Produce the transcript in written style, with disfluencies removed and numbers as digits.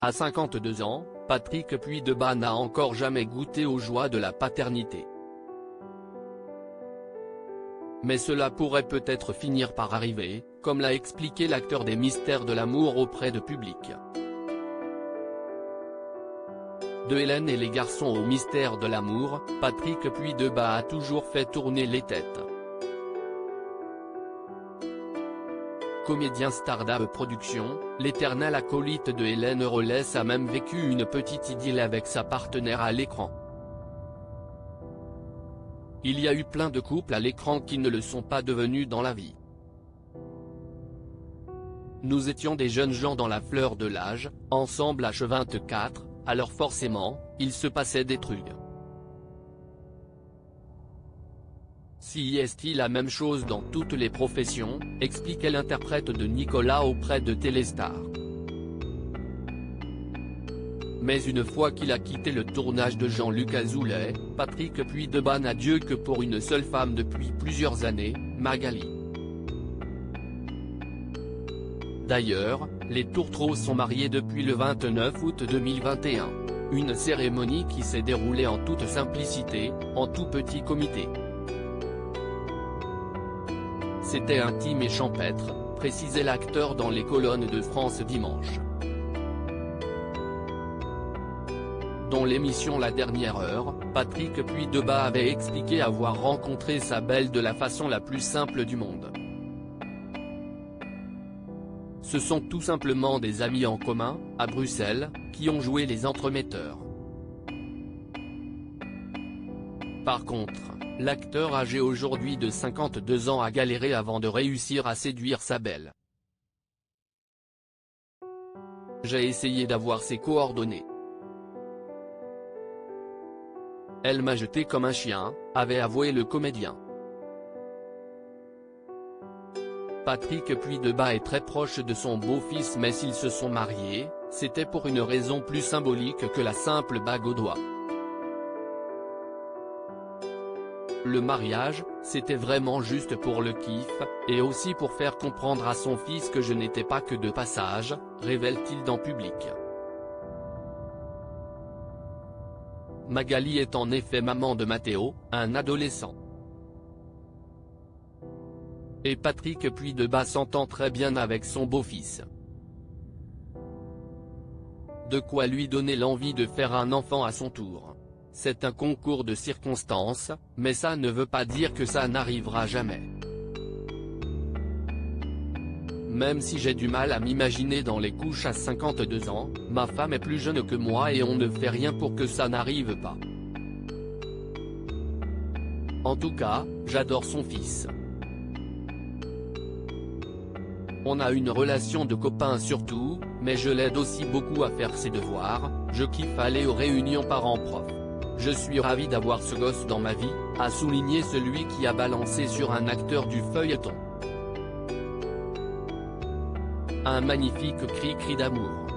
À 52 ans, Patrick Puydeba n'a encore jamais goûté aux joies de la paternité. Mais cela pourrait peut-être finir par arriver, comme l'a expliqué l'acteur des Mystères de l'amour auprès de public. De Hélène et les garçons aux Mystères de l'amour, Patrick Puydeba a toujours fait tourner les têtes. Comédien star d'A.E Productions, l'éternel acolyte de Hélène Rollès a même vécu une petite idylle avec sa partenaire à l'écran. Il y a eu plein de couples à l'écran qui ne le sont pas devenus dans la vie. Nous étions des jeunes gens dans la fleur de l'âge, ensemble à H24, alors forcément, il se passait des trucs. Si est-il la même chose dans toutes les professions, expliquait l'interprète de Nicolas auprès de Téléstar. Mais une fois qu'il a quitté le tournage de Jean-Luc Azoulay, Patrick Puydeba n'a Dieu que pour une seule femme depuis plusieurs années, Magali. D'ailleurs, les tourtereaux sont mariés depuis le 29 août 2021. Une cérémonie qui s'est déroulée en toute simplicité, en tout petit comité. C'était intime et champêtre, précisait l'acteur dans les colonnes de France Dimanche. Dans l'émission La Dernière Heure, Patrick Puydeba avait expliqué avoir rencontré sa belle de la façon la plus simple du monde. Ce sont tout simplement des amis en commun, à Bruxelles, qui ont joué les entremetteurs. Par contre, l'acteur âgé aujourd'hui de 52 ans a galéré avant de réussir à séduire sa belle. J'ai essayé d'avoir ses coordonnées. Elle m'a jeté comme un chien, avait avoué le comédien. Patrick Puydeba est très proche de son beau-fils, mais s'ils se sont mariés, c'était pour une raison plus symbolique que la simple bague au doigt. Le mariage, c'était vraiment juste pour le kiff, et aussi pour faire comprendre à son fils que je n'étais pas que de passage, révèle-t-il dans Public. Magali est en effet maman de Mathéo, un adolescent. Et Patrick Puydeba s'entend très bien avec son beau-fils. De quoi lui donner l'envie de faire un enfant à son tour. C'est un concours de circonstances, mais ça ne veut pas dire que ça n'arrivera jamais. Même si j'ai du mal à m'imaginer dans les couches à 52 ans, ma femme est plus jeune que moi et on ne fait rien pour que ça n'arrive pas. En tout cas, j'adore son fils. On a une relation de copains surtout, mais je l'aide aussi beaucoup à faire ses devoirs, je kiffe aller aux réunions parents-prof. Je suis ravi d'avoir ce gosse dans ma vie, a souligné celui qui a balancé sur un acteur du feuilleton. Un magnifique cri d'amour.